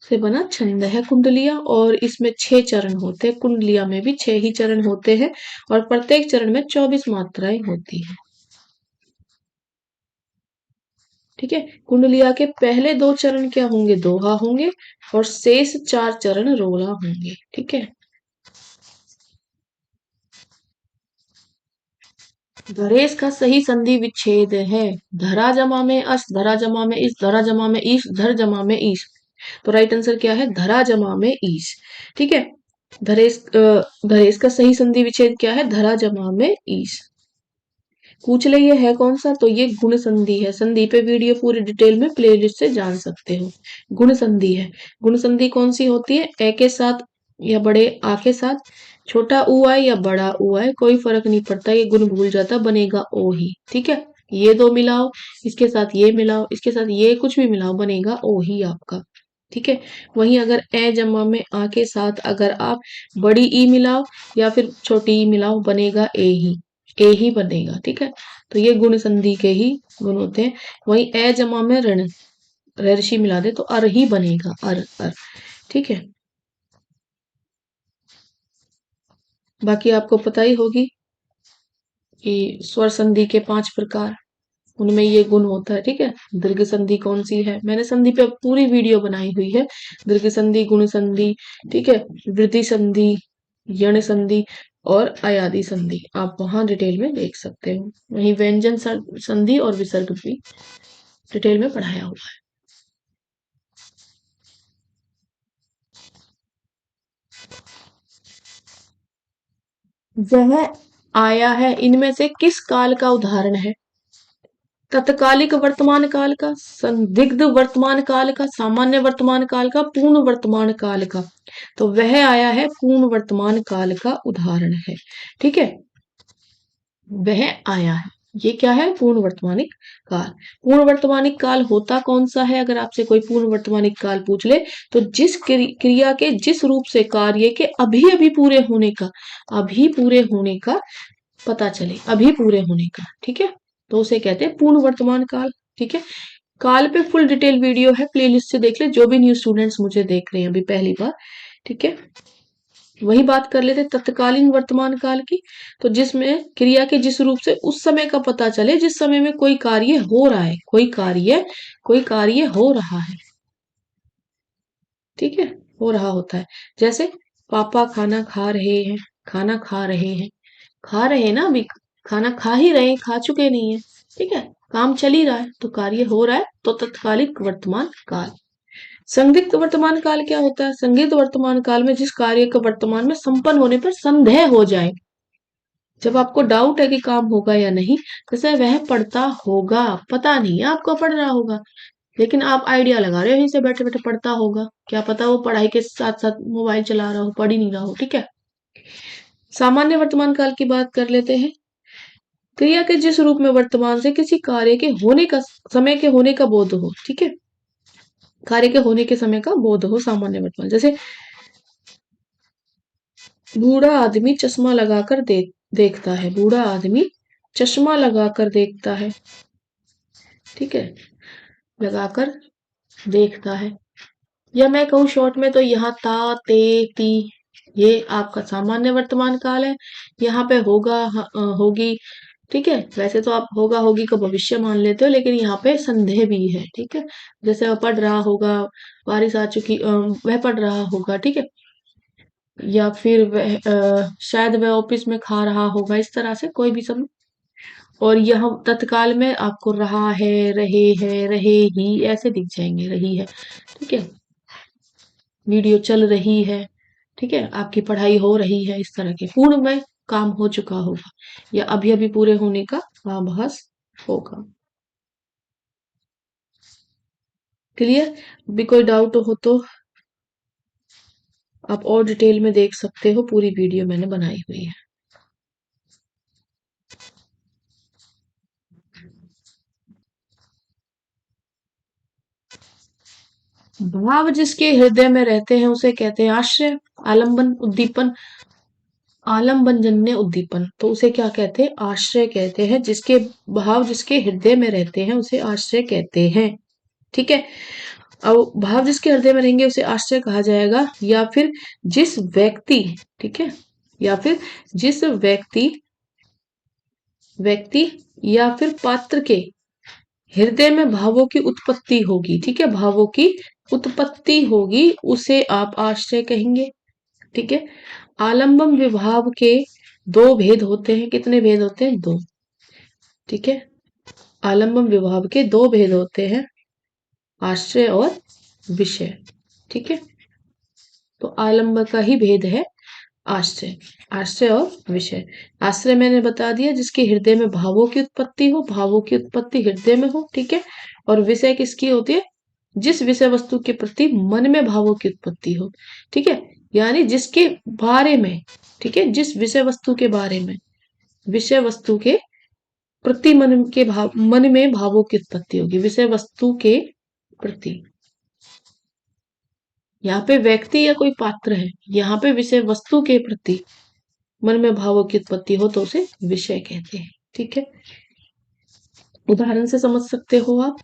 Speaker 1: से बना छंद है कुंडलिया। और इसमें 6 चरण होते हैं, कुंडलिया में भी 6 ही चरण होते हैं, और प्रत्येक चरण में 24 मात्राएं होती है। ठीक है, कुंडलिया के पहले 2 चरण क्या होंगे? दोहा होंगे, और शेष 4 चरण रोला होंगे। ठीक है, धरेश का सही संधि विच्छेद है धरा जमा में अस, धरा जमा में इस, धरा जमा में ईश, धर जमा में ईश। तो राइट आंसर क्या है? धरा जमा में ईश। ठीक है, धरेश का सही संधि विच्छेद क्या है? धरा जमा में ईश। पूछ ले ये है कौन सा? तो ये गुण संधि है। संधि पे वीडियो पूरी डिटेल में प्लेलिस्ट से जान सकते हो। गुण संधि है। गुण संधि कौन सी होती है? ए के साथ या बड़े आ के साथ छोटा ऊ आए या बड़ा ऊ आए, कोई फर्क नहीं पड़ता, ये गुण भूल जाता, बनेगा ओ ही। ठीक है, ये दो मिलाओ, इसके साथ ये मिलाओ, इसके साथ ये कुछ भी मिलाओ, बनेगा ओ ही आपका। ठीक है, वहीं अगर ए जमा में आ के साथ अगर आप बड़ी ई मिलाओ या फिर छोटी ई मिलाओ, बनेगा ए ही बनेगा। ठीक है, तो ये गुण संधि के ही गुण होते हैं। वहीं ए जमा में ऋण ऋषि मिला दे तो अर ही बनेगा, अर। ठीक है, बाकी आपको पता ही होगी कि स्वर संधि के 5 प्रकार, उनमें ये गुण होता है। ठीक है, दीर्घ संधि कौन सी है? मैंने संधि पे पूरी वीडियो बनाई हुई है। दीर्घ संधि, गुण संधि, ठीक है, वृद्धि संधि, यण संधि और अयादि संधि, आप वहां डिटेल में देख सकते हो। वहीं व्यंजन संधि और विसर्ग भी डिटेल में पढ़ाया हुआ है। वह आया है इनमें से किस काल का उदाहरण है? तत्कालिक वर्तमान काल का, संदिग्ध वर्तमान काल का, सामान्य वर्तमान काल का, पूर्ण वर्तमान काल का। तो वह आया है पूर्ण वर्तमान काल का उदाहरण है। ठीक है, वह आया है, ये क्या है? पूर्ण वर्तमानिक काल। पूर्ण वर्तमानिक काल होता कौन सा है? अगर आपसे कोई पूर्ण वर्तमानिक काल पूछ ले, तो जिस क्रिया के जिस रूप से कार्य के अभी अभी पूरे होने का, अभी पूरे होने का पता चले, अभी पूरे होने का। ठीक है, तो उसे कहते हैं पूर्ण वर्तमान काल। ठीक है, काल पे फुल डिटेल वीडियो है, प्लेलिस्ट से देख ले, जो भी न्यू स्टूडेंट्स मुझे देख रहे हैं अभी पहली बार। ठीक है, वही बात कर लेते तत्कालीन वर्तमान काल की, तो जिसमें क्रिया के जिस रूप से उस समय का पता चले, जिस समय में कोई कार्य हो रहा है, कोई कार्य हो रहा है। ठीक है, हो रहा होता है। जैसे पापा खाना खा रहे हैं, खाना खा रहे हैं, खा रहे हैं ना, अभी खाना खा ही रहे हैं, खा चुके नहीं है। ठीक है, काम चल ही रहा है, तो कार्य हो रहा है, तो तत्कालिक वर्तमान काल। संदिग्ध वर्तमान काल क्या होता है? संदिग्ध वर्तमान काल में जिस कार्य का वर्तमान में संपन्न होने पर संदेह हो जाए, जब आपको डाउट है कि काम होगा या नहीं, जैसे वह पढ़ता होगा, पता नहीं है आपको पढ़ रहा होगा, लेकिन आप आइडिया लगा रहे हो यहीं से बैठे बैठे पढ़ता होगा, क्या पता वो पढ़ाई के साथ साथ मोबाइल चला रहा हो, पढ़ ही नहीं रहा हो। ठीक है, सामान्य वर्तमान काल की बात कर लेते हैं। क्रिया के जिस रूप में वर्तमान से किसी कार्य के होने का, समय के होने का बोध हो। ठीक है, कार्य के होने के समय का बोध हो, सामान्य वर्तमान। जैसे बूढ़ा आदमी चश्मा लगाकर देखता है, बूढ़ा आदमी चश्मा लगाकर देखता है। ठीक है, लगाकर देखता है। या मैं कहूँ शॉर्ट में तो यहाँ ता ते ती ये आपका सामान्य वर्तमान काल है। यहाँ पे होगा, होगी, ठीक है। वैसे तो आप होगा होगी का भविष्य मान लेते हो, लेकिन यहाँ पे संदेह भी है, ठीक है। जैसे वह पढ़ रहा होगा, बारिश आ चुकी, वह पढ़ रहा होगा, ठीक है। या फिर वह शायद वह ऑफिस में खा रहा होगा, इस तरह से कोई भी समय। और यह तत्काल में आपको रहा है, रहे ही ऐसे दिख जाएंगे, रही है, ठीक है। वीडियो चल रही है, ठीक है। आपकी पढ़ाई हो रही है, इस तरह के पूर्ण में काम हो चुका होगा, या अभी अभी पूरे होने का आभास होगा। क्लियर? भी कोई डाउट हो तो आप और डिटेल में देख सकते हो, पूरी वीडियो मैंने बनाई हुई है। भाव जिसके हृदय में रहते हैं उसे कहते हैं आश्रय। आलंबन उद्दीपन, आलम्बन जन्य उद्दीपन, तो उसे क्या कहते हैं? आश्रय कहते हैं। जिसके भाव जिसके हृदय में रहते हैं उसे आश्रय कहते हैं, ठीक है। अब भाव जिसके हृदय में रहेंगे उसे आश्रय कहा जाएगा। या फिर जिस व्यक्ति, ठीक है, या फिर जिस व्यक्ति, व्यक्ति या फिर पात्र के हृदय में भावों की उत्पत्ति होगी, ठीक है, भावों की उत्पत्ति होगी, उसे आप आश्रय कहेंगे, ठीक है। आलंबम विभाव के दो भेद होते हैं। कितने भेद होते हैं? दो, ठीक है। आलंबम विभाव के दो भेद होते हैं, आश्रय और विषय, ठीक है। तो आलंब का ही भेद है आश्रय, आश्रय और विषय। आश्रय मैंने बता दिया, जिसके हृदय में भावों की उत्पत्ति हो, भावों की उत्पत्ति हृदय में हो, ठीक है। और विषय किसकी होती है? जिस विषय वस्तु के प्रति मन में भावों की उत्पत्ति हो, ठीक है। यानी जिसके बारे में, ठीक है, जिस विषय वस्तु के बारे में, विषय वस्तु के प्रति मन में भावों की उत्पत्ति होगी, विषय वस्तु के प्रति। यहाँ पे व्यक्ति या कोई पात्र है, यहाँ पे विषय वस्तु के प्रति मन में भावों की उत्पत्ति हो तो उसे विषय कहते हैं, ठीक है। उदाहरण से समझ सकते हो आप।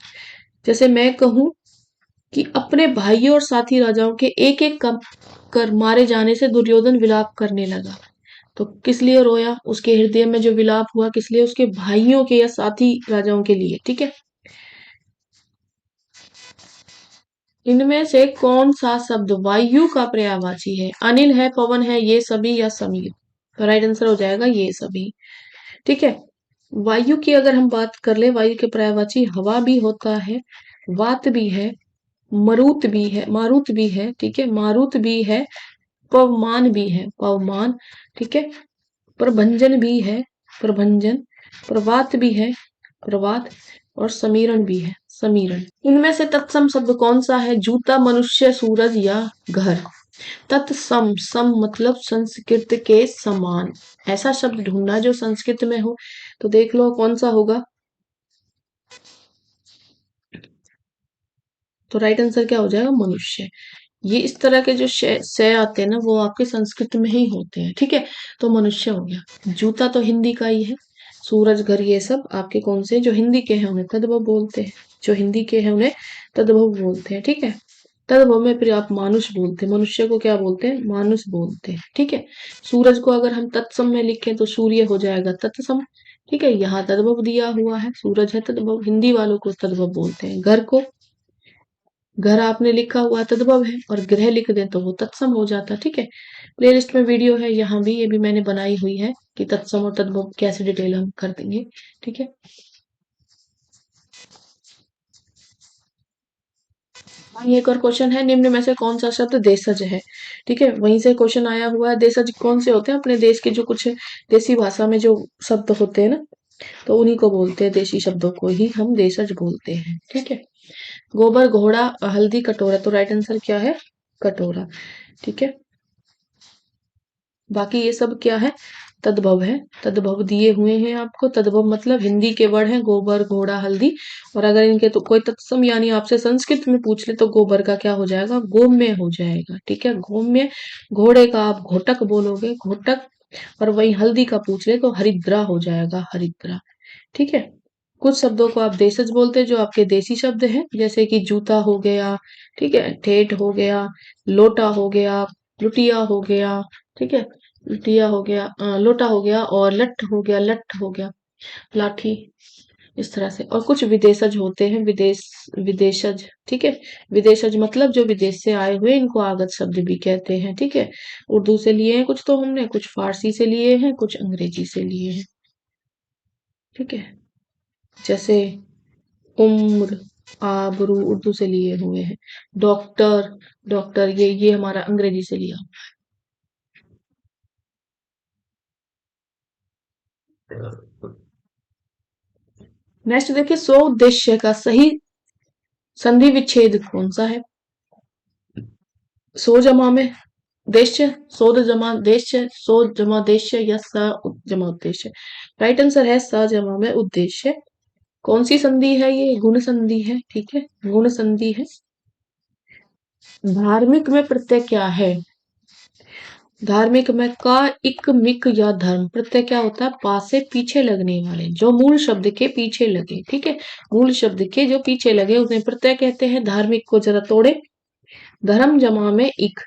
Speaker 1: जैसे मैं कहूं कि अपने भाइयों और साथी राजाओं के एक एक कम कर मारे जाने से दुर्योधन विलाप करने लगा। तो किस लिए रोया? उसके हृदय में जो विलाप हुआ किस लिए? उसके भाइयों के या साथी राजाओं के लिए, ठीक है। इनमें से कौन सा शब्द वायु का पर्यायवाची है? अनिल है, पवन है, ये सभी, या समीर? तो राइट आंसर हो जाएगा ये सभी, ठीक है। वायु की अगर हम बात कर ले, वायु के पर्यायवाची हवा भी होता है, वात भी है, मरुत भी है, मारुत भी है, ठीक है, मारुत भी है, पवमान भी है, पवमान, ठीक है, प्रभंजन भी है, प्रभंजन, प्रवात भी है, प्रवात, और समीरण भी है, समीरण। इनमें से तत्सम शब्द कौन सा है? जूता, मनुष्य, सूरज या घर? तत्सम, सम मतलब संस्कृत के समान, ऐसा शब्द ढूंढना जो संस्कृत में हो। तो देख लो कौन सा होगा। तो राइट आंसर क्या हो जाएगा? मनुष्य। ये इस तरह के जो से आते हैं ना, वो आपके संस्कृत में ही होते हैं, ठीक है। तो मनुष्य हो गया। जूता तो हिंदी का ही है। सूरज, घर, ये सब आपके कौन से? जो हिंदी के हैं उन्हें तद्भव बोलते हैं, जो हिंदी के हैं उन्हें तद्भव बोलते हैं, ठीक है। तद्भव में फिर आप मानुष बोलते हैं, मनुष्य को क्या बोलते हैं? मानुष बोलते हैं, ठीक है। सूरज को अगर हम तत्सम में लिखें तो सूर्य हो जाएगा तत्सम, ठीक है। यहाँ तद्भव दिया हुआ है, सूरज है तद्भव, हिंदी वालों को तद्भव बोलते हैं। घर को, घर आपने लिखा हुआ तद्भव है, और गृह लिख दें तो वो तत्सम हो जाता, ठीक है। प्लेलिस्ट में वीडियो है, यहाँ भी, ये भी मैंने बनाई हुई है कि तत्सम और तद्भव कैसे डिटेल हम कर देंगे, ठीक है। वहीं एक और क्वेश्चन है, निम्न में से कौन सा शब्द देशज है? ठीक है, वहीं से क्वेश्चन आया हुआ है। देशज कौन से होते हैं? अपने देश के जो कुछ देसी भाषा में जो शब्द होते हैं ना, तो उन्हीं को बोलते हैं, देशी शब्दों को ही हम देशज बोलते हैं, ठीक है। गोबर, घोड़ा, हल्दी, कटोरा, तो राइट आंसर क्या है? कटोरा, ठीक है। बाकी ये सब क्या है? तद्भव है, तद्भव दिए हुए हैं आपको। तद्भव मतलब हिंदी के वर्ड है गोबर, घोड़ा, हल्दी, और अगर इनके तो कोई तत्सम यानी आपसे संस्कृत में पूछ ले तो गोबर का क्या हो जाएगा? गोम्य हो जाएगा, ठीक है, गोम्य। घोड़े का आप घोटक बोलोगे, घोटक। और वही हल्दी का पूछ ले तो हरिद्रा हो जाएगा, हरिद्रा, ठीक है। कुछ शब्दों को आप देशज बोलते हैं जो आपके देसी शब्द हैं, जैसे कि जूता हो गया, ठीक है, ठेठ हो गया, लोटा हो गया, लुटिया हो गया, ठीक है, दिया हो गया, लोटा हो गया, और लठ हो गया, लठ हो गया, लाठी, इस तरह से। और कुछ विदेशज होते हैं, विदेशज, ठीक है। विदेशज मतलब जो विदेश से आए हुए, इनको आगत शब्द भी कहते हैं, ठीक है। उर्दू से लिए हैं कुछ तो हमने, कुछ फारसी से लिए हैं, कुछ अंग्रेजी से लिए हैं, ठीक है। जैसे उम्र, आबरू उर्दू से लिए हुए हैं। डॉक्टर, डॉक्टर ये हमारा अंग्रेजी से लिया। नेक्स्ट देखिए, स्व उद्देश्य का सही संधि विच्छेद कौन सा है? सो जमा में देश्य, सोद जमा देश्य, सो जमा देश्य, या स जमा उद्देश्य। राइट आंसर है स जमा में उद्देश्य। कौन सी संधि है ये? गुण संधि है, ठीक है, गुण संधि है। धार्मिक में प्रत्यय क्या है? धार्मिक में का, इक, मिक या धर्म। प्रत्यय क्या होता है? पा से पीछे लगने वाले, जो मूल शब्द के पीछे लगे, ठीक है। मूल शब्द के जो पीछे लगे उन्हें प्रत्यय कहते हैं। धार्मिक को जरा तोड़े, धर्म जमा में इक,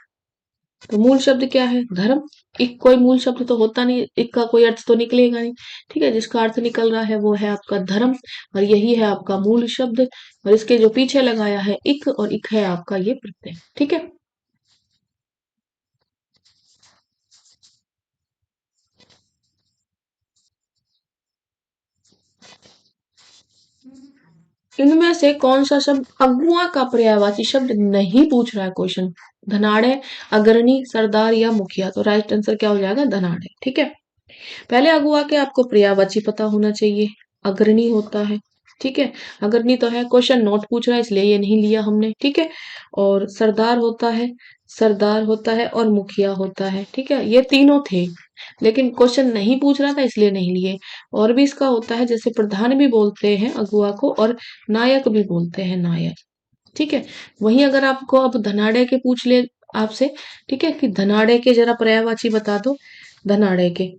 Speaker 1: तो मूल शब्द क्या है? धर्म। इक कोई मूल शब्द तो होता नहीं, इक का कोई अर्थ तो निकलेगा नहीं, ठीक है। जिसका अर्थ निकल रहा है वो है आपका धर्म, और यही है आपका मूल शब्द। और इसके जो पीछे लगाया है इक, और इक है आपका ये प्रत्यय, ठीक है। इनमें से कौन सा शब्द अगुआ का पर्यायवाची शब्द नहीं पूछ रहा है क्वेश्चन? धनाढ़, अग्रणी, सरदार या मुखिया। तो राइट आंसर क्या हो जाएगा? धनाढ़, ठीक है। पहले अगुआ के आपको पर्यायवाची पता होना चाहिए। अग्रणी होता है, ठीक है, अग्रणी तो है, क्वेश्चन नोट पूछ रहा है इसलिए ये नहीं लिया हमने, ठीक है। और सरदार होता है, सरदार होता है, और मुखिया होता है, ठीक है। ये तीनों थे, लेकिन क्वेश्चन नहीं पूछ रहा था इसलिए नहीं लिए। और भी इसका होता है, जैसे प्रधान भी बोलते हैं अगुआ को, और नायक भी बोलते हैं, नायक, ठीक है। वहीं अगर आपको अब धनाढ़ के पूछ ले आपसे, ठीक है, कि धनाढ़ के जरा पर्यायवाची बता दो, धनाढ़ के,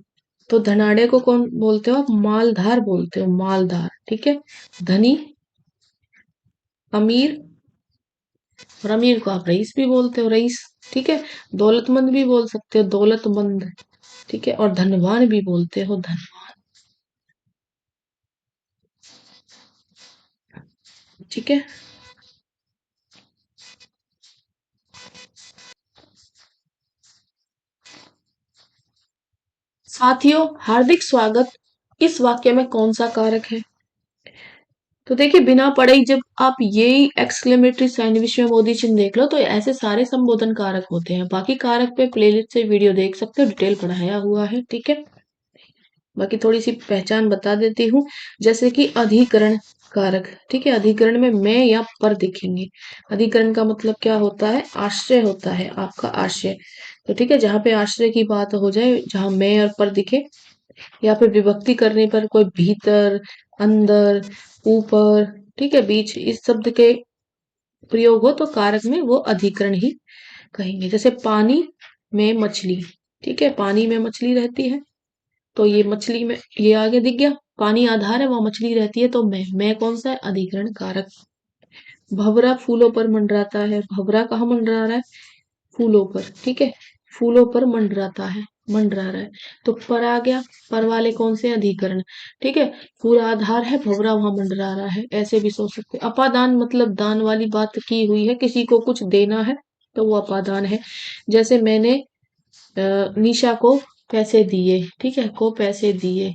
Speaker 1: तो धनाढ़ को कौन बोलते हो आप? मालधार बोलते हो, मालधार, ठीक है। धनी, अमीर, और अमीर को आप रईस भी बोलते हो, रईस, ठीक है। दौलतमंद भी बोल सकते हो, दौलतमंद, ठीक है। और धनवान भी बोलते हो, धनवान, ठीक है। साथियों, हार्दिक स्वागत। इस वाक्य में कौन सा कारक है? तो देखिए, बिना पढ़े ही जब आप यही एक्सक्लेमेटरी साइन विषय में मोदी चिन्ह देख लो, तो ऐसे सारे संबोधन कारक होते हैं। बाकी कारक पे प्लेलिस्ट से वीडियो देख सकते हो, डिटेल पढ़ाया हुआ है, ठीक है। बाकी थोड़ी सी पहचान बता देती हूँ, जैसे कि अधिकरण कारक, ठीक है। अधिकरण में मैं या पर दिखेंगे। अधिकरण का मतलब क्या होता है? आश्रय होता है, आपका आश्रय। तो ठीक है, जहाँ पे आश्रय की बात हो जाए, जहाँ मैं और पर दिखे, या फिर विभक्ति करने पर कोई भीतर, अंदर, ऊपर, ठीक है, बीच, इस शब्द के प्रयोग हो तो कारक में वो अधिकरण ही कहेंगे। जैसे पानी में मछली, ठीक है, पानी में मछली रहती है, तो ये मछली में, ये आगे दिख गया, पानी आधार है, वहां मछली रहती है, तो मैं कौन सा है? अधिकरण कारक। भंवरा फूलों पर मंडराता है, भंवरा कहाँ मंडरा रहा है? फूलों पर, ठीक है, फूलों पर मंडराता है, मंडरा रहा है, तो पर आ गया, पर वाले कौन से? अधिकरण, ठीक है। पूरा आधार है, भंवरा वहां मंडरा रहा है, ऐसे भी सोच सकते हैं। अपादान मतलब दान वाली बात की हुई है, किसी को कुछ देना है तो वो अपादान है। जैसे मैंने निशा को पैसे दिए, ठीक है, को पैसे दिए,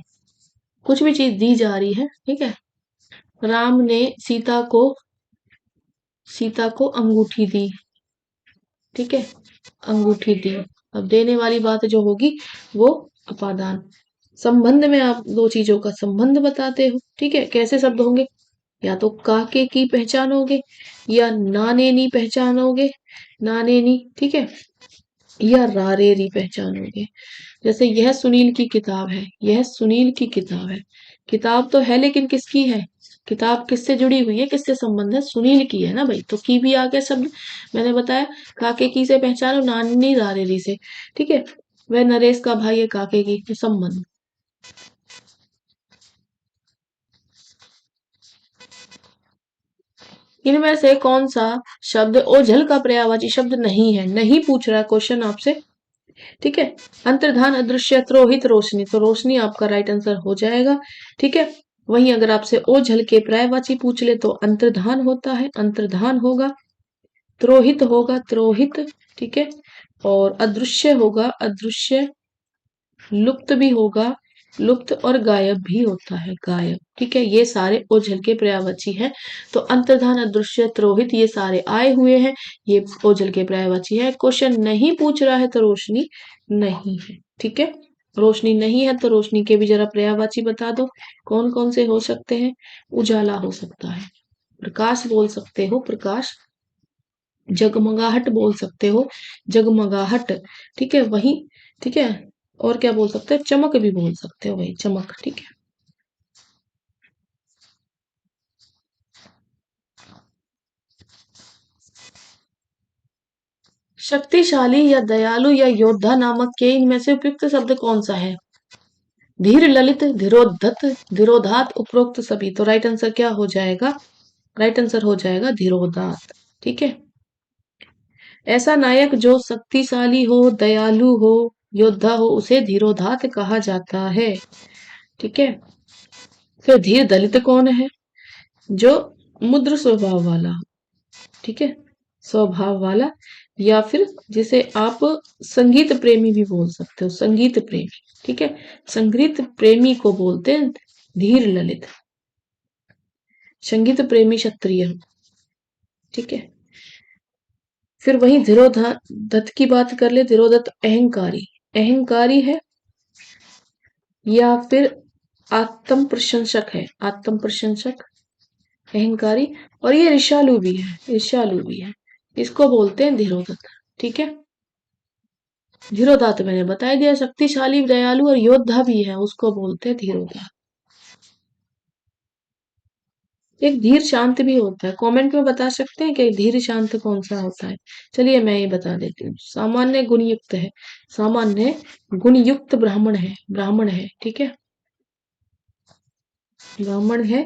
Speaker 1: कुछ भी चीज दी जा रही है, ठीक है। राम ने सीता को अंगूठी दी, ठीक है, अंगूठी दी। अब देने वाली बात जो होगी वो अपादान। संबंध में आप दो चीजों का संबंध बताते हो, ठीक है। कैसे शब्द होंगे? या तो काके की पहचानोगे, या नाने नी पहचानोगे, नाने नी, ठीक है, या रारेरी पहचानोगे। जैसे यह सुनील की किताब है, यह सुनील की किताब है। किताब तो है लेकिन किसकी है? किताब किससे जुड़ी हुई है, किससे संबंध है? सुनील की है ना भाई, तो की भी आ गया शब्द। मैंने बताया काके की से पहचानो, नानी रारेरी से, ठीक है। वह नरेश का भाई है, काके की, तो संबंध। इनमें से कौन सा शब्द ओझल का पर्यायवाची शब्द नहीं है? नहीं पूछ रहा है क्वेश्चन आपसे, ठीक है। अंतर्धान, अदृश्य, तिरोहित, रोशनी, तो रोशनी आपका राइट आंसर हो जाएगा। ठीक है। वहीं अगर आपसे ओझल के पर्यायवाची पूछ ले तो अंतर्धान होता है, अंतर्धान होगा। तिरोहित होगा, तिरोहित। ठीक है। और अदृश्य होगा, अदृश्य। लुप्त भी होगा, लुप्त। और गायब भी होता है, गायब। ठीक है। ये सारे ओझल के पर्यायवाची हैं। तो अंतर्धान, अदृश्य, तिरोहित ये सारे आए हुए हैं, ये ओझल के पर्यायवाची है। क्वेश्चन नहीं पूछ रहा है तो रोशनी नहीं है। ठीक है। रोशनी नहीं है तो रोशनी के भी जरा पर्यायवाची बता दो, कौन कौन से हो सकते हैं। उजाला हो सकता है, प्रकाश बोल सकते हो, प्रकाश। जगमगाहट बोल सकते हो, जगमगाहट। ठीक है। वही। ठीक है। और क्या बोल सकते हैं, चमक भी बोल सकते हो, वही चमक। ठीक है। शक्तिशाली या दयालु या योद्धा नामक के इनमें से उपयुक्त शब्द कौन सा है। धीर, ललित, धीरोद्धत, धीरोदात, उपरोक्त सभी। तो राइट आंसर क्या हो जाएगा, राइट आंसर हो जाएगा धीरोदात। ठीक है। ऐसा नायक जो शक्तिशाली हो, दयालु हो, योद्धा हो, उसे धीरोदात कहा जाता है। ठीक है। फिर धीर दलित कौन है, जो मुद्र स्वभाव वाला। ठीक है। स्वभाव वाला। या फिर जिसे आप संगीत प्रेमी भी बोल सकते हो, संगीत प्रेमी। ठीक है। संगीत प्रेमी को बोलते हैं धीर ललित। संगीत प्रेमी क्षत्रिय। ठीक है। फिर वही धीरोदत्त की बात कर ले, धीरोदत्त अहंकारी, अहंकारी है। या फिर आत्म प्रशंसक है, आत्म प्रशंसक, अहंकारी। और ये ऋषालु भी है, ऋषालु भी है। इसको बोलते हैं धीरोदत्त। ठीक है। धीरोदात मैंने बता दिया, शक्तिशाली, दयालु और योद्धा भी है, उसको बोलते हैं धीरोदात। एक धीर शांत भी होता है, कमेंट में बता सकते हैं कि धीर शांत कौन सा होता है। चलिए मैं ये बता देती हूँ, सामान्य गुणयुक्त है, सामान्य गुणयुक्त ब्राह्मण है, ब्राह्मण है। ठीक है। ब्राह्मण है,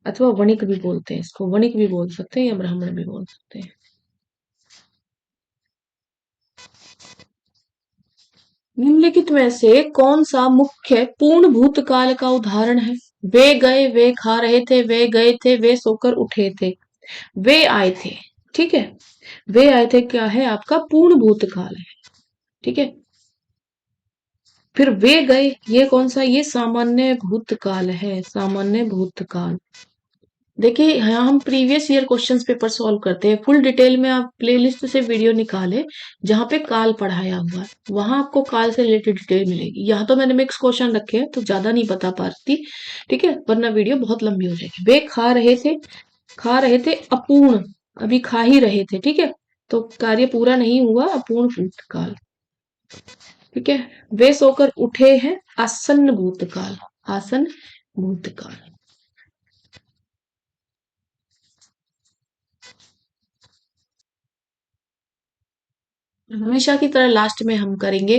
Speaker 1: अथवा वणिक भी बोलते हैं इसको, वणिक भी बोल सकते हैं या ब्राह्मण भी बोल सकते हैं। निम्नलिखित में से कौन सा मुख्य पूर्ण भूतकाल का उदाहरण है। वे गए, वे खा रहे थे, वे गए थे, वे सोकर उठे थे, वे आए थे। ठीक है। वे आए थे क्या है, आपका पूर्ण भूतकाल है। ठीक है। फिर वे गए, ये कौन सा, ये सामान्य भूतकाल है, सामान्य भूतकाल। देखिए यहाँ हम previous year questions paper solve करते हैं, फुल डिटेल में आप प्लेलिस्ट से वीडियो निकाले जहाँ पे काल पढ़ाया हुआ है, वहां आपको काल से रिलेटेड डिटेल मिलेगी। यहाँ तो मैंने मिक्स क्वेश्चन रखे हैं तो ज्यादा नहीं बता पाती। ठीक है। वरना वीडियो बहुत लंबी हो जाएगी। वे खा रहे थे, खा रहे थे अपूर्ण, अभी खा ही रहे थे। ठीक है। तो कार्य पूरा नहीं हुआ, अपूर्ण भूतकाल। ठीक है। वे सोकर उठे हैं, आसन्न भूतकाल, आसन्न भूतकाल। हमेशा की तरह लास्ट में हम करेंगे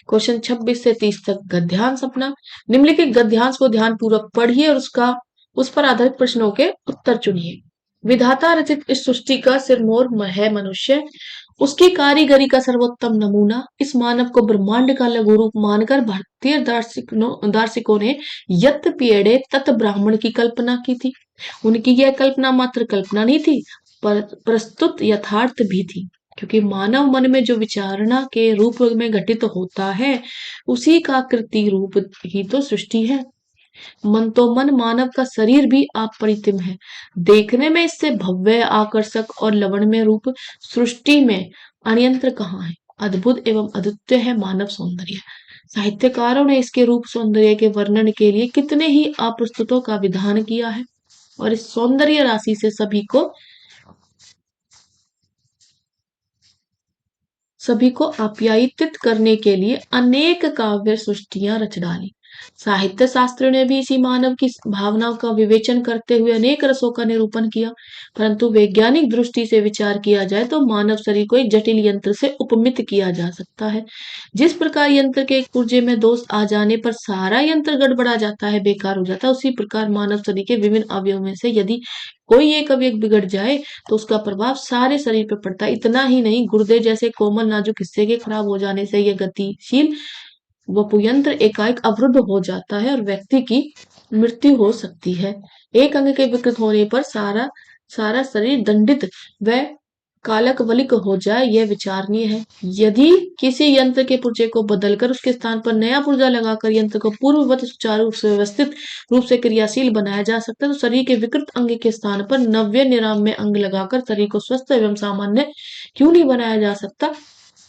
Speaker 1: क्वेश्चन 26 से 30 तक गद्यांश अपना। निम्नलिखित गद्यांश को ध्यान पूर्वक पढ़िए और उसका, उस पर आधारित प्रश्नों के उत्तर चुनिए। विधाता रचित इस सृष्टि का सिरमौर है मनुष्य, उसकी कारीगरी का सर्वोत्तम नमूना। इस मानव को ब्रह्मांड का लघु रूप मानकर भारतीय दार्शनिकों ने यत पीएड़े तत् ब्राह्मण की कल्पना की थी। उनकी यह कल्पना मात्र कल्पना नहीं थी, पर प्रस्तुत यथार्थ भी थी। क्योंकि मानव मन में जो विचारणा के रूप में घटित होता है, उसी का कृति रूप ही तो सृष्टि है। मन तो मन, मानव का शरीर भी अप्रतिम है, देखने में इससे भव्य, आकर्षक और लवणमय रूप सृष्टि में अन्यंत्र कहाँ है। अद्भुत एवं अद्वितीय है मानव सौंदर्य। साहित्यकारों ने इसके रूप सौंदर्य के वर्णन के लिए कितने ही अप्रस्तुतों का विधान किया है, और इस सौंदर्य राशि से सभी को आप्यायित करने के लिए अनेक काव्य सृष्टियां रच डाली। साहित्य शास्त्र ने भी इसी मानव की भावनाओं का विवेचन करते हुए अनेक रसों का निरूपण किया, परंतु वैज्ञानिक दृष्टि से विचार किया जाए तो मानव शरीर को एक जटिल यंत्र से उपमित किया जा सकता है। जिस प्रकार यंत्र के एक पुर्जे में दोष आ जाने पर सारा यंत्र गड़बड़ा जाता है, बेकार हो जाता है, उसी प्रकार मानव शरीर के विभिन्न अवयवों में से यदि कोई एक अवयव बिगड़ जाए तो उसका प्रभाव सारे शरीर पर पड़ता है। इतना ही नहीं, गुर्दे जैसे कोमल नाजुक हिस्से के खराब हो जाने से यह गतिशील वपुयंत्र एकाएक अवरुद्ध हो जाता है और व्यक्ति की मृत्यु हो सकती है। एक अंग के विकृत होने पर सारा सारा शरीर दंडित व कालक वलिक हो जाए, यह विचारणीय है। यदि किसी यंत्र के पुर्जे को बदलकर उसके स्थान पर नया पुर्जा लगाकर यंत्र को पूर्ववत सुचारू रूप से व्यवस्थित रूप से क्रियाशील बनाया जा सकता है, तो शरीर के विकृत अंग के स्थान पर नव्य निरामय अंग लगाकर शरीर को स्वस्थ एवं सामान्य क्यों नहीं बनाया जा सकता।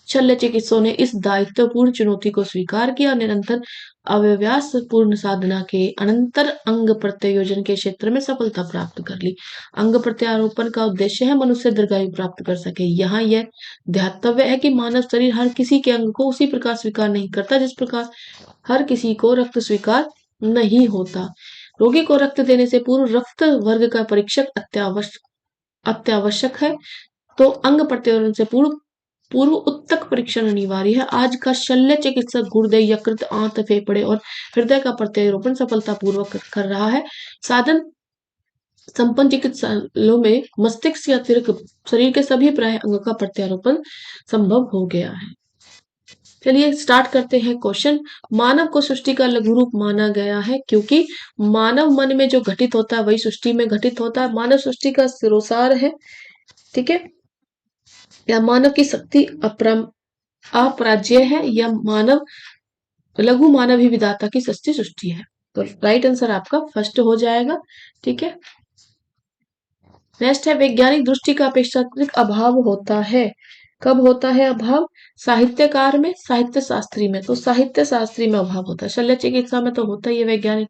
Speaker 1: शल्य चिकित्सकों ने इस दायित्वपूर्ण चुनौती को स्वीकार किया और निरंतर अव्यवसाय पूर्ण साधना के अनंतर अंग प्रत्यारोपण के क्षेत्र में सफलता प्राप्त कर ली। अंग प्रत्यारोपण का उद्देश्य है मनुष्य दीर्घायु प्राप्त कर सके। यहाँ यह ध्यातव्य है कि मानव शरीर हर किसी के अंग को उसी प्रकार स्वीकार नहीं करता जिस प्रकार हर किसी को रक्त स्वीकार नहीं होता। रोगी को रक्त देने से पूर्व रक्त वर्ग का परीक्षक अत्यावश्यक है, तो अंग प्रत्यारोपण से पूर्व उत्तक परीक्षण अनिवार्य है। आज का शल्य चिकित्सक गुर्दे, यकृत, आंत, फेफड़े और हृदय का प्रत्यारोपण सफलतापूर्वक कर रहा है। साधन संपन्न चिकित्सालयों में मस्तिष्क के अतिरिक्त शरीर के सभी प्राय अंग का प्रत्यारोपण संभव हो गया है। चलिए स्टार्ट करते हैं क्वेश्चन। मानव को सृष्टि का लघु रूप माना गया है क्योंकि मानव मन में जो घटित होता है वही सृष्टि में घटित होता है। मानव सृष्टि का सिरोसार है, ठीक है, या मानव की शक्ति अपराज्य है, या मानव लघु मानव ही विधाता की सच्ची सृष्टि है। तो राइट आंसर आपका फर्स्ट हो जाएगा, ठीक है। नेक्स्ट है वैज्ञानिक दृष्टि का अपेक्षाकृत अभाव होता है। कब होता है अभाव? साहित्यकार में, साहित्य शास्त्री में। तो साहित्य शास्त्री में अभाव होता है, शल्य चिकित्सा में तो होता ही है वैज्ञानिक